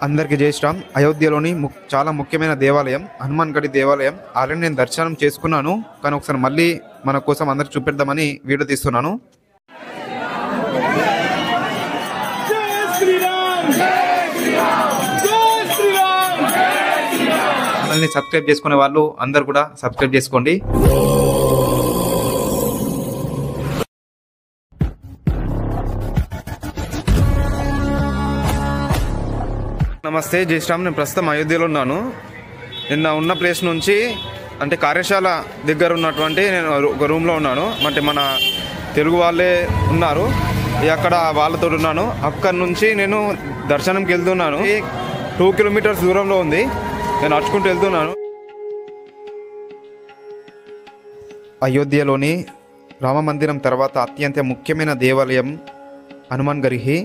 అందరికీ జై శ్రీరామ్. అయోధ్యలోని చాలా ముఖ్యమైన దేవాలయం హనుమాన్ గడి దేవాలయం. ఆల్రెడీ నేను దర్శనం చేసుకున్నాను, కానీ ఒకసారి మళ్ళీ మన కోసం అందరికి చూపెడదామని వీడియో తీస్తున్నాను. ఛానల్ని సబ్స్క్రైబ్ చేసుకునే వాళ్ళు అందరు కూడా సబ్స్క్రైబ్ చేసుకోండి. నమస్తే, జై శ్రీరామ్. నేను ప్రస్తుతం అయోధ్యలో ఉన్నాను. నిన్న ఉన్న ప్లేస్ నుంచి అంటే కార్యశాల దగ్గర ఉన్నటువంటి నేను ఒక రూమ్లో ఉన్నాను. అంటే మన తెలుగు వాళ్ళే ఉన్నారు, అక్కడ వాళ్ళతో ఉన్నాను. అక్కడి నుంచి నేను దర్శనంకి వెళ్తున్నాను. 2 కిలోమీటర్స్ దూరంలో ఉంది, నేను నడుచుకుంటూ వెళ్తున్నాను. అయోధ్యలోని రామ మందిరం తర్వాత అత్యంత ముఖ్యమైన దేవాలయం హనుమాన్ గర్హి.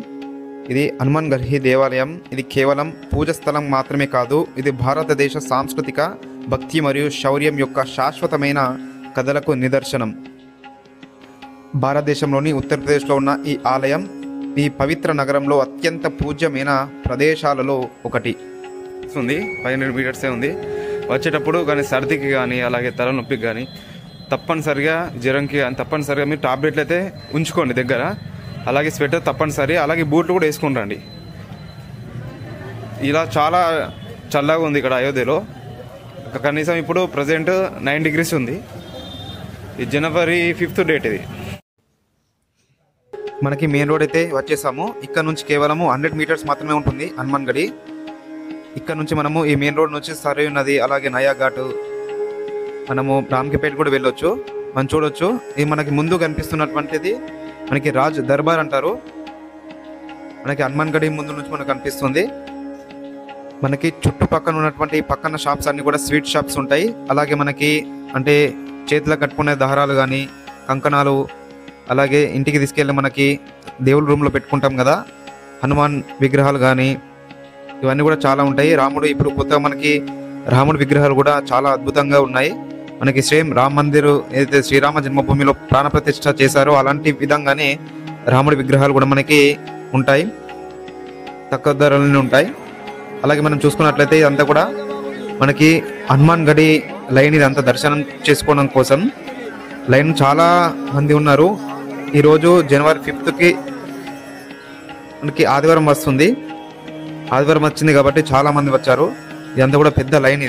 ఇది హనుమాన్ గర్హి దేవాలయం. ఇది కేవలం పూజ స్థలం మాత్రమే కాదు, ఇది భారతదేశ సాంస్కృతిక భక్తి మరియు శౌర్యం యొక్క శాశ్వతమైన కథలకు నిదర్శనం. భారతదేశంలోని ఉత్తరప్రదేశ్లో ఉన్న ఈ ఆలయం ఈ పవిత్ర నగరంలో అత్యంత పూజ్యమైన ప్రదేశాలలో ఒకటి. 500 మీటర్సే ఉంది. వచ్చేటప్పుడు కానీ సర్దికి కానీ అలాగే తలనొప్పికి కానీ తప్పనిసరిగా జ్వరంకి కానీ తప్పనిసరిగా మీరు టాబ్లెట్లు అయితే ఉంచుకోండి దగ్గర. అలాగే స్వెటర్ తప్పనిసరి, అలాగే బూట్లు కూడా వేసుకుంటాండి. ఇలా చాలా చల్లగా ఉంది ఇక్కడ అయోధ్యలో. కనీసం ఇప్పుడు ప్రజెంట్ 9 డిగ్రీస్ ఉంది. ఇది జనవరి 5th డేట్. ఇది మనకి మెయిన్ రోడ్ అయితే వచ్చేసాము. ఇక్కడ నుంచి కేవలము 100 మీటర్స్ మాత్రమే ఉంటుంది హనుమాన్ గడి. ఇక్కడ నుంచి మనము ఈ మెయిన్ రోడ్ నుంచి సరయూ నది అలాగే నయా ఘాటు మనము రామ్కిపేట కూడా వెళ్ళొచ్చు. మనం చూడొచ్చు. ఇది మనకి ముందు కనిపిస్తున్నటువంటిది మనకి రాజ్ దర్బార్ అంటారు. మనకి హనుమాన్ గడి ముందు నుంచి మనకు కనిపిస్తుంది. మనకి చుట్టుపక్కల ఉన్నటువంటి పక్కన షాప్స్ అన్నీ కూడా స్వీట్ షాప్స్ ఉంటాయి. అలాగే మనకి అంటే చేతిలో కట్టుకునే దారాలు కానీ కంకణాలు, అలాగే ఇంటికి తీసుకెళ్ళి మనకి దేవుళ్ళ రూమ్లో పెట్టుకుంటాం కదా హనుమాన్ విగ్రహాలు కానీ, ఇవన్నీ కూడా చాలా ఉంటాయి. రాముడు ఇప్పుడు కొత్తగా మనకి రాముడి విగ్రహాలు కూడా చాలా అద్భుతంగా ఉన్నాయి. మనకి సేమ్ రామ్ మందిర్ ఏదైతే శ్రీరామ జన్మభూమిలో ప్రాణప్రతిష్ఠ చేశారో అలాంటి విధంగానే రాముడి విగ్రహాలు కూడా మనకి ఉంటాయి, తక్కువ ధరలోనే ఉంటాయి. అలాగే మనం చూసుకున్నట్లయితే ఇదంతా కూడా మనకి హనుమాన్ గడి లైన్. ఇదంతా దర్శనం చేసుకోవడం కోసం లైన్ చాలా మంది ఉన్నారు. ఈరోజు జనవరి 5th మనకి ఆదివారం వస్తుంది. ఆదివారం వచ్చింది కాబట్టి చాలా మంది వచ్చారు. ఇదంతా కూడా పెద్ద లైన్.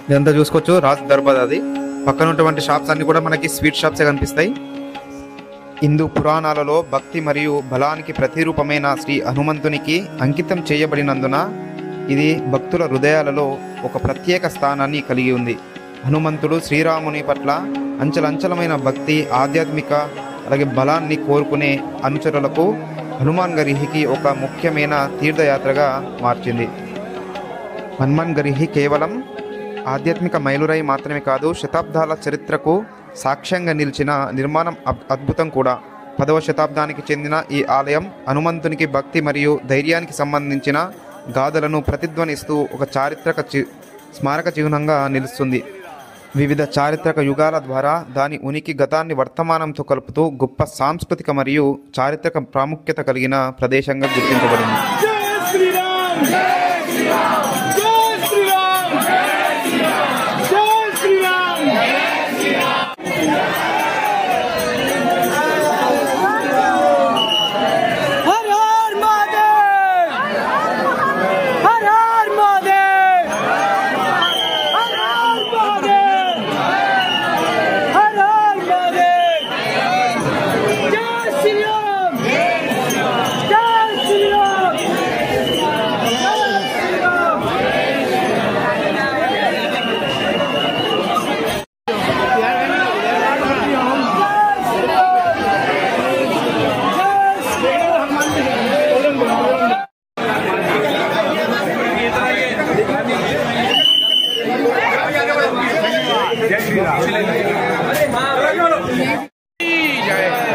ఇదంతా చూసుకోవచ్చు రాజ్ దర్బార్. అది పక్కన ఉన్నటువంటి షాప్స్ అన్ని కూడా మనకి స్వీట్ షాప్సే కనిపిస్తాయి. హిందూ పురాణాలలో భక్తి మరియు బలానికి ప్రతిరూపమైన శ్రీ హనుమంతునికి అంకితం చేయబడినందున ఇది భక్తుల హృదయాలలో ఒక ప్రత్యేక స్థానాన్ని కలిగి ఉంది. హనుమంతుడు శ్రీరాముని పట్ల అంచలంచలమైన భక్తి, ఆధ్యాత్మిక అలాగే బలాన్ని కోరుకునే అనుచరులకు హనుమాన్ గర్హికి ఒక ముఖ్యమైన తీర్థయాత్రగా మార్చింది. హనుమాన్ గర్హి కేవలం ఆధ్యాత్మిక మైలురాయి మాత్రమే కాదు, శతాబ్దాల చరిత్రకు సాక్ష్యంగా నిలిచిన నిర్మాణం అద్భుతం కూడా. 10వ శతాబ్దానికి చెందిన ఈ ఆలయం హనుమంతునికి భక్తి మరియు ధైర్యానికి సంబంధించిన గాథలను ప్రతిధ్వనిస్తూ ఒక చారిత్రక స్మారక చిహ్నంగా నిలుస్తుంది. వివిధ చారిత్రక యుగాల ద్వారా దాని ఉనికి గతాన్ని వర్తమానంతో కలుపుతూ గొప్ప సాంస్కృతిక మరియు చారిత్రక ప్రాముఖ్యత కలిగిన ప్రదేశంగా గుర్తించబడింది.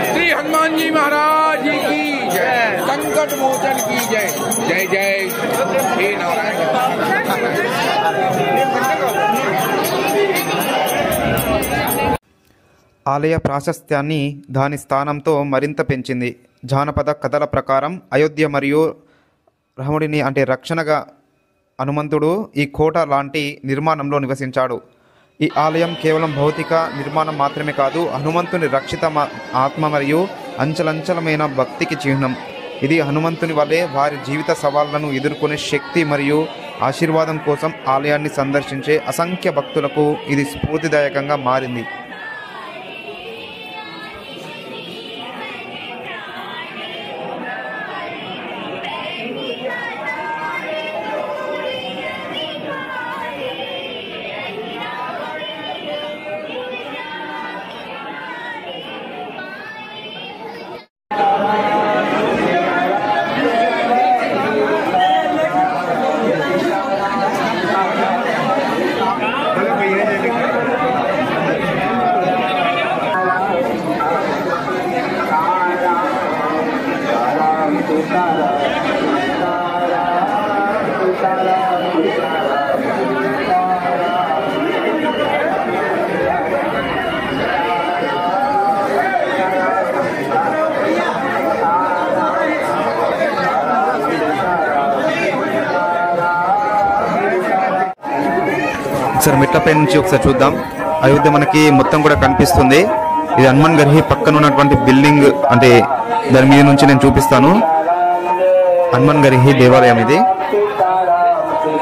श्री हनुमान जी महाराज की जय, संकट मोचन की जय, जय जय श्री नारायण। ఆలయ ప్రాశస్త్యాన్ని దాని స్థానంతో మరింత పెంచింది. జానపద కథల ప్రకారం అయోధ్య మరియు రాముడిని అంటే రక్షణగా హనుమంతుడు ఈ కోట లాంటి నిర్మాణంలో నివసించాడు. ఈ ఆలయం కేవలం భౌతిక నిర్మాణం మాత్రమే కాదు, హనుమంతుని రక్షిత ఆత్మ మరియు అంచలంచలమైన భక్తికి చిహ్నం. ఇది హనుమంతుని వలె వారి జీవిత సవాళ్లను ఎదుర్కొనే శక్తి మరియు ఆశీర్వాదం కోసం ఆలయాన్ని సందర్శించే అసంఖ్య భక్తులకు ఇది స్ఫూర్తిదాయకంగా మారింది. ఒకసారి మెట్లపై నుంచి ఒకసారి చూద్దాం. అయోధ్య మనకి మొత్తం కూడా కనిపిస్తుంది. ఇది హనుమాన్ గర్హి పక్కన ఉన్నటువంటి బిల్డింగ్, అంటే దాని మీద నుంచి నేను చూపిస్తాను. హనుమాన్ గర్హి దేవాలయం ఇది.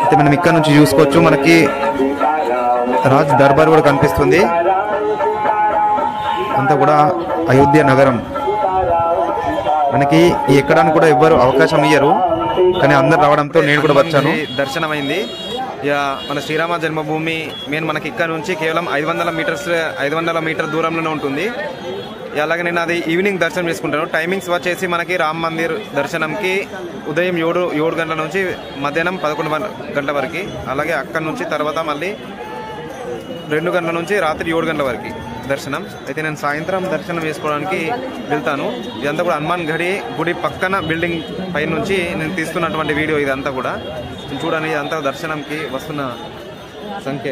అయితే మనం ఇక్కడ నుంచి చూసుకోవచ్చు. మనకి రాజ్ దర్బార్ కూడా కనిపిస్తుంది. అంతా కూడా అయోధ్య నగరం. మనకి ఎక్కడానికి కూడా ఎవ్వరు అవకాశం ఇయ్యరు, కానీ అందరు రావడంతో నేను కూడా వచ్చాను. దర్శనం అయింది. ఇక మన శ్రీరామ జన్మభూమి మెయిన్ మనకి ఇక్కడ నుంచి కేవలం 500 మీటర్ దూరంలోనే ఉంటుంది. అలాగే నేను అది ఈవినింగ్ దర్శనం చేసుకుంటాను. టైమింగ్స్ వచ్చేసి మనకి రామ్ మందిర్ దర్శనంకి ఉదయం 7 గంటల నుంచి మధ్యాహ్నం 11 గంటల వరకు, అలాగే అక్కడి నుంచి తర్వాత మళ్ళీ 2 గంటల నుంచి రాత్రి 7 గంటల వరకు దర్శనం. అయితే నేను సాయంత్రం దర్శనం చేసుకోవడానికి వెళ్తాను. ఇదంతా కూడా హనుమాన్ గడి గుడి పక్కన బిల్డింగ్ పై నుంచి నేను తీస్తున్నటువంటి వీడియో ఇదంతా కూడా. చూడండి, ఇదంతా దర్శనంకి వస్తున్న సంఖ్య.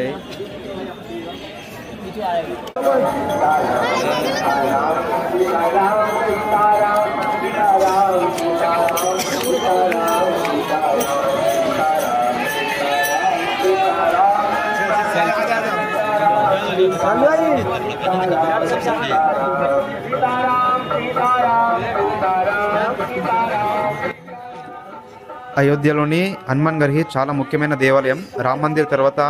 అయోధ్యలోని హనుమాన్ గర్హి చాలా ముఖ్యమైన దేవాలయం. రామ్ మందిర్ తర్వాత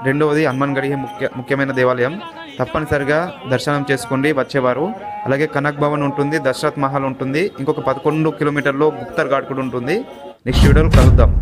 రెండవది హనుమాన్ గర్హి ముఖ్యమైన దేవాలయం. తప్పనిసరిగా దర్శనం చేసుకోండి వచ్చేవారు. అలాగే కనక్ భవన్ ఉంటుంది, దశరథ్ మహల్ ఉంటుంది, ఇంకొక 11 కిలోమీటర్లో గుప్తర్ ఘాట్ కూడా ఉంటుంది. నెక్స్ట్ వీడియోలో కలుద్దాం.